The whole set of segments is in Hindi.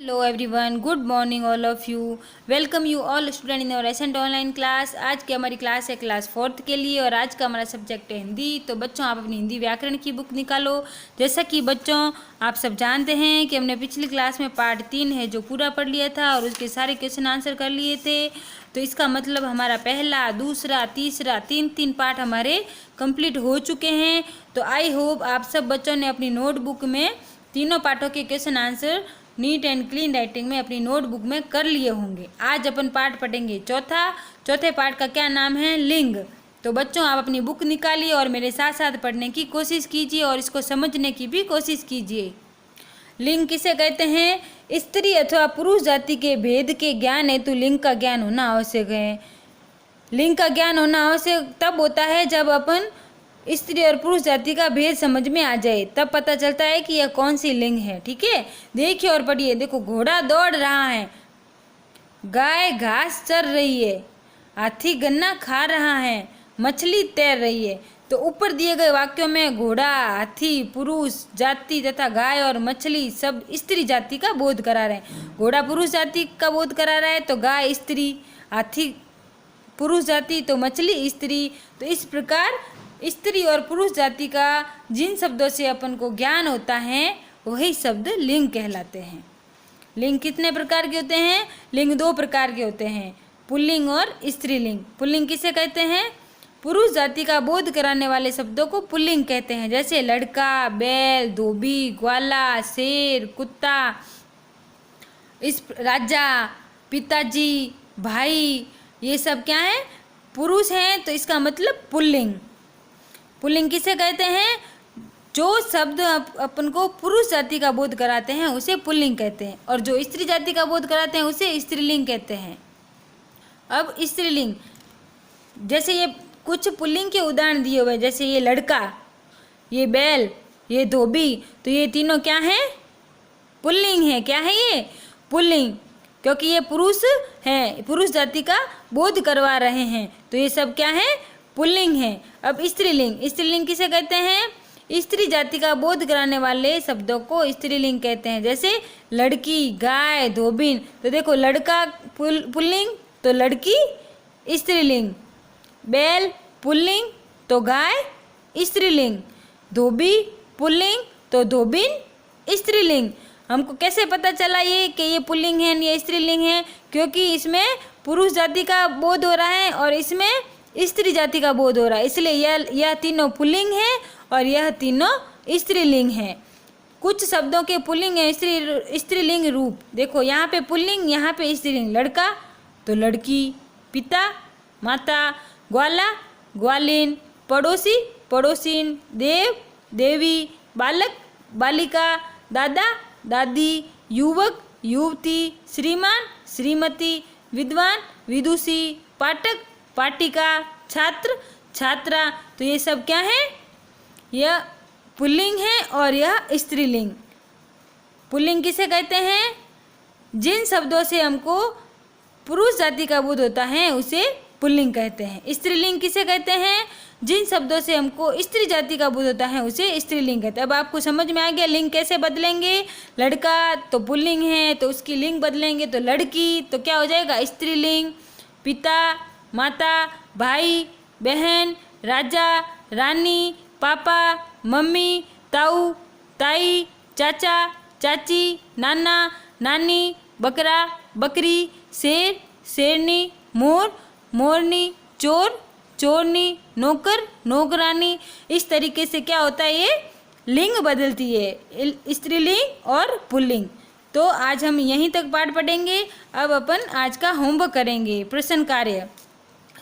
Hello everyone, good morning all of you. Welcome you all student in our recent online class. आज की हमारी क्लास है क्लास 4th के लिए और आज का हमारा सब्जेक्ट है हिंदी। तो बच्चों आप अपनी हिंदी व्याकरण की बुक निकालो। जैसा कि बच्चों आप सब जानते हैं कि हमने पिछली क्लास में पार्ट 3 है जो पूरा पढ़ लिया था और उसके सारे क्वेश्चन आंसर कर लिए थे। तो इसका मतलब हमारा पहला, दूसरा, तीसरा तीन पार्ट हमारे कंप्लीट हो चुके हैं। तो आई होप आप सब बच्चों ने अपनी नोटबुक में तीनों पार्टों के question answer neat and clean writing में अपनी नोटबुक में कर लिए होंगे। आज अपन पार्ट पढ़ेंगे चौथे पार्ट का क्या नाम है, लिंग। तो बच्चों आप अपनी बुक निकालिए और मेरे साथ साथ पढ़ने की कोशिश कीजिए और इसको समझने की भी कोशिश कीजिए। लिंग किसे कहते हैं? स्त्री अथवा पुरुष जाति के भेद के ज्ञान हेतु लिंग का ज्ञान होना आवश्यक है। लिंग का ज्ञान होना आवश्यक तब होता है जब अपन स्त्री और पुरुष जाति का भेद समझ में आ जाए, तब पता चलता है कि यह कौन सी लिंग है। ठीक है, देखिए और पढ़िए। देखो, घोड़ा दौड़ रहा है, गाय घास चर रही है, हाथी गन्ना खा रहा है, मछली तैर रही है। तो ऊपर दिए गए वाक्यों में घोड़ा, हाथी, पुरुष जाति तथा गाय और मछली सब स्त्री जाति का बोध करा रहे हैं। घोड़ा पुरुष जाति का बोध करा रहा है तो गाय स्त्री, हाथी पुरुष जाति तो मछली स्त्री। तो इस प्रकार स्त्री और पुरुष जाति का जिन शब्दों से अपन को ज्ञान होता है वही शब्द लिंग कहलाते हैं। लिंग कितने प्रकार के होते हैं? लिंग 2 प्रकार के होते हैं, पुल्लिंग और स्त्रीलिंग। पुल्लिंग किसे कहते हैं? पुरुष जाति का बोध कराने वाले शब्दों को पुल्लिंग कहते हैं, जैसे लड़का, बैल, धोबी, ग्वाला, शेर, कुत्ता, इस राजा, पिताजी, भाई, ये सब क्या है? पुरुष हैं। तो इसका मतलब पुल्लिंग। पुल्लिंग किसे कहते हैं? जो शब्द अपन को पुरुष जाति का बोध कराते हैं उसे पुल्लिंग कहते हैं और जो स्त्री जाति का बोध कराते हैं उसे स्त्रीलिंग कहते हैं। अब स्त्रीलिंग, जैसे ये कुछ पुल्लिंग के उदाहरण दिए हुए, जैसे ये लड़का, ये बैल, ये धोबी, तो ये तीनों क्या हैं? पुल्लिंग है। क्या है ये? पुल्लिंग, क्योंकि ये पुरुष हैं, पुरुष जाति का बोध करवा रहे हैं, तो ये सब क्या है? पुल्लिंग है। अब स्त्रीलिंग, स्त्रीलिंग किसे कहते हैं? स्त्री जाति का बोध कराने वाले शब्दों को स्त्रीलिंग कहते हैं, जैसे लड़की, गाय, धोबिन। तो देखो, लड़का पुल्लिंग तो लड़की स्त्रीलिंग, बैल पुल्लिंग तो गाय स्त्रीलिंग, धोबी पुल्लिंग तो धोबिन स्त्रीलिंग। हमको कैसे पता चला ये कि ये पुल्लिंग है या स्त्रीलिंग है? क्योंकि इसमें पुरुष जाति का बोध हो रहा है और इसमें स्त्री जाति का बोध हो रहा है, इसलिए यह तीनों पुल्लिंग है और यह तीनों स्त्रीलिंग है। कुछ शब्दों के पुल्लिंग है स्त्रीलिंग रूप। देखो, यहाँ पे पुल्लिंग, यहाँ पे स्त्रीलिंग। लड़का तो लड़की, पिता माता, ग्वाला ग्वालिन, पड़ोसी पड़ोसिन, देव देवी, बालक बालिका, दादा दादी, युवक युवती, श्रीमान श्रीमती, विद्वान विदुषी, पाठक पाटिका, छात्र छात्रा। तो ये सब क्या है? यह पुल्लिंग है और यह स्त्रीलिंग। पुल्लिंग किसे कहते हैं? जिन शब्दों से हमको पुरुष जाति का बोध होता है उसे पुल्लिंग कहते हैं। स्त्रीलिंग किसे कहते हैं? जिन शब्दों से हमको स्त्री जाति का बोध होता है उसे स्त्रीलिंग कहते हैं। अब आपको समझ में आ गया लिंग कैसे बदलेंगे। लड़का तो पुल्लिंग है तो उसकी लिंग बदलेंगे, तो लड़की तो क्या हो जाएगा? स्त्रीलिंग। पिता माता, भाई बहन, राजा रानी, पापा मम्मी, ताऊ ताई, चाचा चाची, नाना नानी, बकरा बकरी, शेर शेरनी, मोर मोरनी, चोर चोरनी, नौकर नौकरानी। इस तरीके से क्या होता है? ये लिंग बदलती है, स्त्रीलिंग और पुल्लिंग। तो आज हम यहीं तक पाठ पढ़ेंगे। अब अपन आज का होमवर्क करेंगे। प्रश्न कार्य,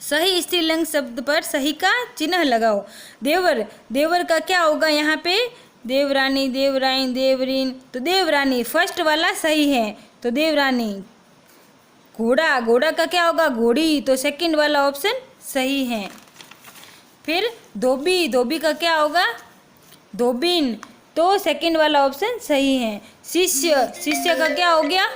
सही स्त्रीलिंग शब्द पर सही का चिन्ह लगाओ। देवर, देवर का क्या होगा यहाँ पे? देवरानी देवराइन देवरीन, तो देवरानी फर्स्ट वाला सही है, तो देवरानी। घोड़ा, घोड़ा का क्या होगा? घोड़ी, तो सेकंड वाला ऑप्शन सही है। फिर धोबी, धोबी का क्या होगा? धोबिन, तो सेकंड वाला ऑप्शन सही है। शिष्य, शिष्य का क्या हो गया?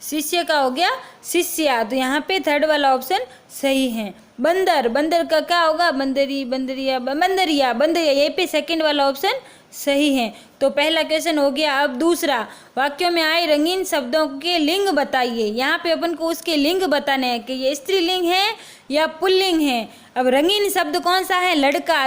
शिष्य का हो गया शिष्या, तो यहाँ पे थर्ड वाला ऑप्शन सही है। बंदर, बंदर का क्या होगा? बंदरी बंदरिया बंदरिया बंदरिया, ये पे सेकंड वाला ऑप्शन सही हैं। तो पहला क्वेश्चन हो गया। अब दूसरा, वाक्यों में आए रंगीन शब्दों के लिंग बताइए। यहाँ पे अपन को उसके लिंग बताने हैं कि ये स्त्रीलिंग है या पुल्लिंग है। अब रंगीन शब्द कौन सा है? लड़का।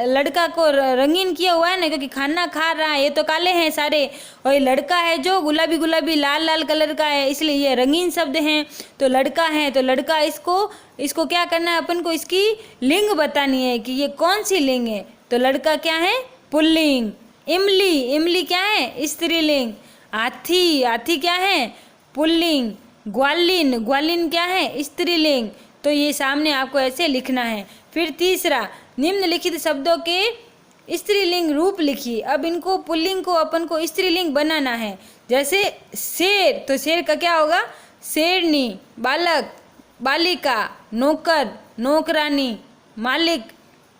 लड़का को रंगीन किया हुआ है ना, क्योंकि खाना खा रहा है, ये तो काले हैं सारे, और ये लड़का है जो गुलाबी गुलाबी लाल लाल कलर का है, इसलिए ये रंगीन शब्द हैं। तो लड़का है, तो लड़का, इसको क्या करना है अपन को? इसकी लिंग बतानी है कि ये कौन सी लिंग है। तो लड़का क्या है? पुल्लिंग। इमली क्या है? स्त्रीलिंग। हाथी क्या है? पुल्लिंग। ग्वालिन क्या है? स्त्रीलिंग। तो ये सामने आपको ऐसे लिखना है। फिर तीसरा, निम्नलिखित शब्दों के स्त्रीलिंग रूप लिखिए। अब इनको पुल्लिंग को अपन को स्त्रीलिंग बनाना है। जैसे शेर, तो शेर का क्या होगा? शेरनी। बालक, बालिका। नौकर, नौकरानी। मालिक,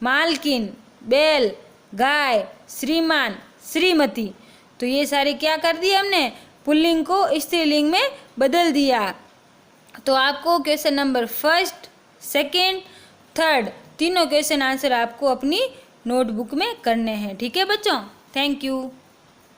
मालकिन। बैल, गाय। श्रीमान, श्रीमती। तो ये सारे क्या कर दिए हमने? पुल्लिंग को स्त्रीलिंग में बदल दिया। तो आपको question number first, second, third, तीनों क्वेश्चन आंसर आपको अपनी नोटबुक में करने हैं। ठीक है बच्चों, थैंक यू।